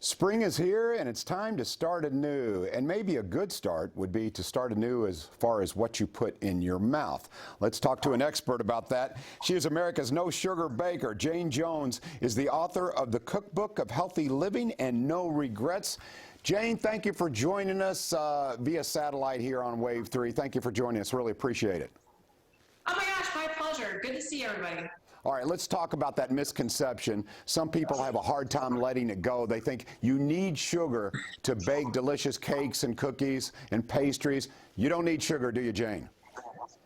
Spring is here and it's time to start anew. And maybe a good start would be to start anew as far as what you put in your mouth. Let's talk to an expert about that. She is America's no sugar baker. Jayne Jones is the author of the Cookbook of Healthy Living and No Regrets. Jayne, thank you for joining us via satellite here on Wave 3. Thank you for joining us. Really appreciate it. Oh my gosh, my pleasure. Good to see everybody. All right, let's talk about that misconception. Some people have a hard time letting it go. They think you need sugar to bake delicious cakes and cookies and pastries. You don't need sugar, do you, Jayne?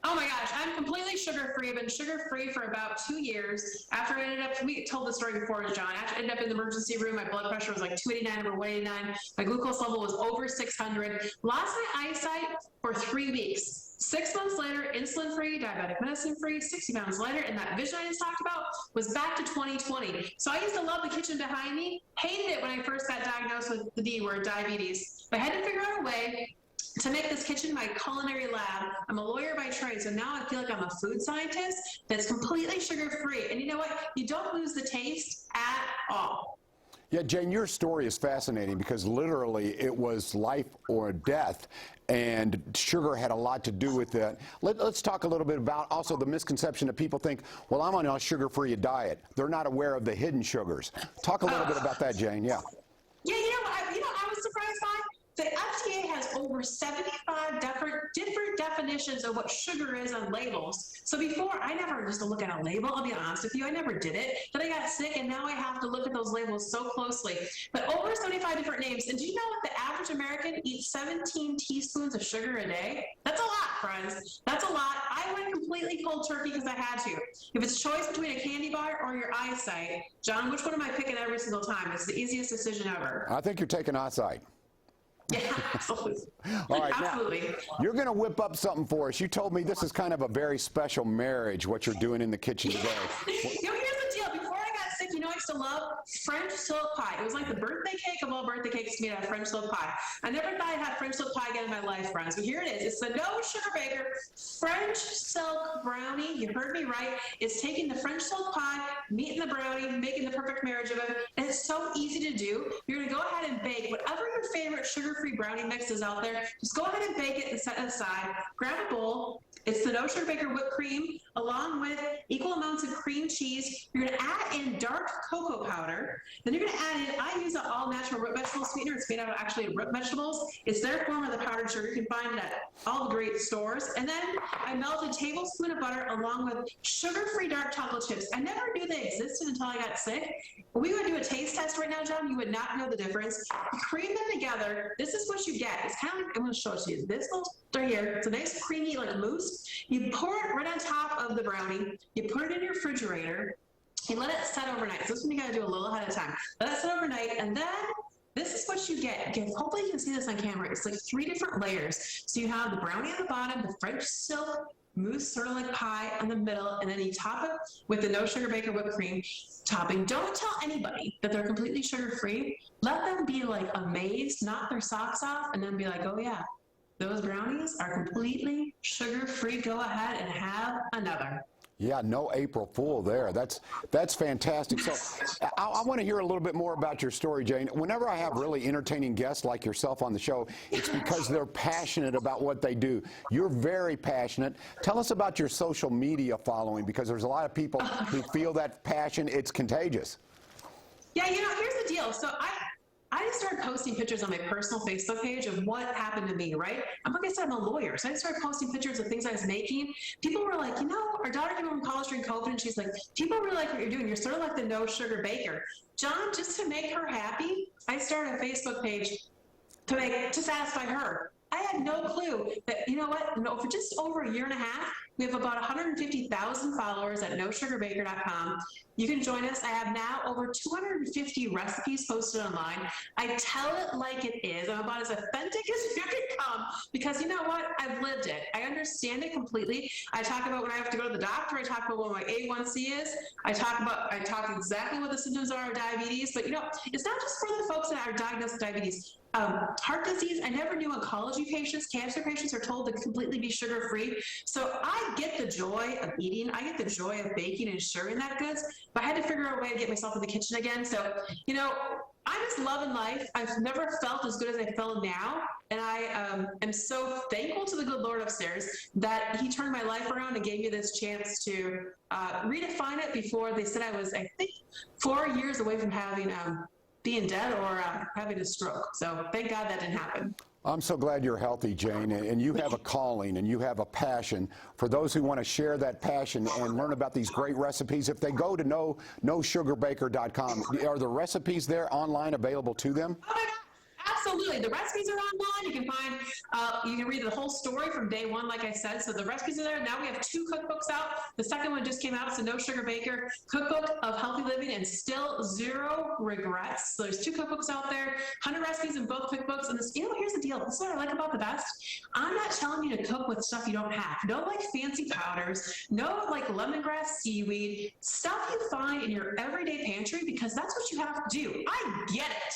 Oh my gosh, I'm completely sugar-free. I've been sugar-free for about 2 years. After I ended up, we told the story before, John. After I ended up in the emergency room, my blood pressure was like 289 over 189. My glucose level was over 600. Lost my eyesight for 3 weeks. 6 months later, insulin-free, diabetic medicine-free, 60 pounds later, and that vision I just talked about was back to 2020. So I used to love the kitchen behind me, hated it when I first got diagnosed with the D word, diabetes. But I had to figure out a way to make this kitchen my culinary lab. I'm a lawyer by trade, so now I feel like I'm a food scientist that's completely sugar-free. And you know what? You don't lose the taste at all. Yeah, Jayne, your story is fascinating because literally it was life or death, and sugar had a lot to do with that. Let's talk a little bit about also the misconception that people think, well, I'm on a sugar-free diet. They're not aware of the hidden sugars. Talk a little bit about that, Jayne. Yeah. Yeah, I was surprised by. The FDA has over 75 different definitions of what sugar is on labels. So before, I never used to look at a label, I'll be honest with you, I never did it. Then I got sick and now I have to look at those labels so closely. But over 75 different names. And do you know what the average American eats 17 teaspoons of sugar a day? That's a lot, friends. That's a lot. I went completely cold turkey because I had to. If it's choice between a candy bar or your eyesight, John, which one am I picking every single time? It's the easiest decision ever. I think you're taking eyesight. Yeah, absolutely. All right, absolutely. Now, you're going to whip up something for us. You told me this is kind of a very special marriage, what you're doing in the kitchen today. Here's the deal. Before I got sick, I used to love French silk pie. It was like the birthday cake of all birthday cakes made out of French silk pie. I never thought I'd have French silk pie again in my life, friends. But here it is. It's the No Sugar Baker French silk brownie. You heard me right. It's taking the French silk pie, meat in the brownie, making the perfect marriage of it. And it's so easy to do. You're going to go ahead and bake whatever your favorite sugar-free brownie mix is out there. Just go ahead and bake it and set it aside. Grab a bowl. It's the No Sugar Baker whipped cream along with equal amounts of cream cheese. You're going to add in dark cocoa powder. Then you're going to add in, I use an all-natural root vegetable sweetener. It's made out of actually root vegetables. It's their form of the powdered sugar. You can find it at all the great stores. And then I melt a tablespoon of butter along with sugar-free dark chocolate chips. I never knew they existed until I got sick. If we would do a taste test right now, John, you would not know the difference. You cream them together. This is what you get. It's kind of like, I'm going to show it to you. This little right here, it's a nice creamy like mousse. You pour it right on top of the brownie. You put it in your refrigerator. You let it set overnight. So this one you got to do a little ahead of time. Let it set overnight, and then this is what you get. Again, hopefully you can see this on camera. It's like 3 different layers. So you have the brownie on the bottom, the French silk mousse, sort of like pie in the middle, and then you top it with the No Sugar Baker whipped cream topping. Don't tell anybody that they're completely sugar-free. Let them be like amazed, knock their socks off, and then be like, oh yeah, those brownies are completely sugar-free. Go ahead and have another. Yeah, no April Fool there. That's fantastic. So I want to hear a little bit more about your story, Jayne. Whenever I have really entertaining guests like yourself on the show, it's because they're passionate about what they do. You're very passionate. Tell us about your social media following, because there's a lot of people who feel that passion. It's contagious. Yeah, here's the deal. So I just started posting pictures on my personal Facebook page of what happened to me, right? Like I said, I'm a lawyer. So I just started posting pictures of things I was making. People were like, our daughter came home from college during COVID, and she's like, people really like what you're doing. You're sort of like the No Sugar Baker. John, just to make her happy, I started a Facebook page to satisfy her. I had no clue that, for just over a year and a half, we have about 150,000 followers at nosugarbaker.com. You can join us. I have now over 250 recipes posted online. I tell it like it is. I'm about as authentic as you can come because you know what? I've lived it. I understand it completely. I talk about when I have to go to the doctor. I talk about what my A1C is. I talk exactly what the symptoms are of diabetes. But it's not just for the folks that are diagnosed with diabetes. Heart disease, I never knew oncology patients, cancer patients are told to completely be sugar-free. So I get the joy of eating. I get the joy of baking and sharing that goods. But I had to figure out a way to get myself in the kitchen again. So, I I'm just loving life. I've never felt as good as I feel now. And I am so thankful to the good Lord upstairs that he turned my life around and gave me this chance to redefine it before they said I was, I think, 4 years away from having being dead or having a stroke. So thank God that didn't happen. I'm so glad you're healthy, Jayne, and you have a calling and you have a passion. For those who want to share that passion and learn about these great recipes, if they go to nosugarbaker.com, are the recipes there online available to them? Oh my God. Absolutely. The recipes are online. You can find, you can read the whole story from day one, like I said. So the recipes are there. Now we have 2 cookbooks out. The second one just came out. It's a No Sugar Baker cookbook of healthy living and still 0 regrets. So there's 2 cookbooks out there, 100 recipes in both cookbooks. And this, here's the deal. This is what I like about the best. I'm not telling you to cook with stuff you don't have. No like fancy powders, no like lemongrass seaweed, stuff you find in your everyday pantry because that's what you have to do. I get it.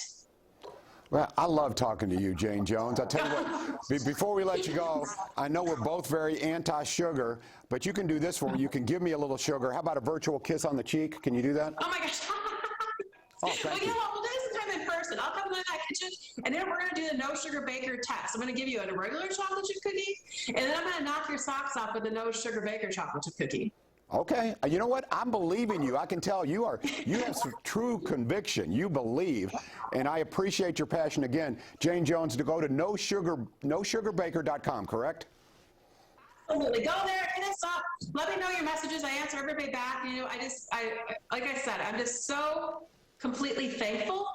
Well, I love talking to you, Jayne Jones. I'll tell you what, before we let you go, I know we're both very anti-sugar, but you can do this for me. You can give me a little sugar. How about a virtual kiss on the cheek? Can you do that? Oh, my gosh. Oh, thank well, you. know what? We'll do this sometime in person. I'll come in that kitchen, and then we're going to do the No Sugar Baker test. I'm going to give you a regular chocolate chip cookie, and then I'm going to knock your socks off with the No Sugar Baker chocolate chip cookie. Okay. You know what? I believe in you. I can tell you have some true conviction. You believe, and I appreciate your passion. Again, Jayne Jones, to go to nosugarbaker.com, correct? Absolutely. Go there, hit us up. Let me know your messages. I answer everybody back. Like I said, I'm just so completely thankful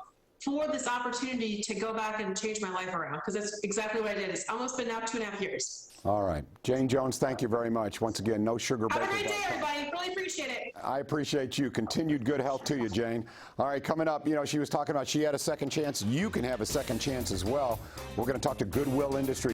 for this opportunity to go back and change my life around because that's exactly what I did. It's almost been now 2.5 years. All right. Jayne Jones, thank you very much. Once again, nosugarbaker.com. Have a great day, everybody. Really appreciate it. I appreciate you. Continued good health to you, Jayne. All right, coming up, she was talking about she had a second chance. You can have a second chance as well. We're going to talk to Goodwill Industries.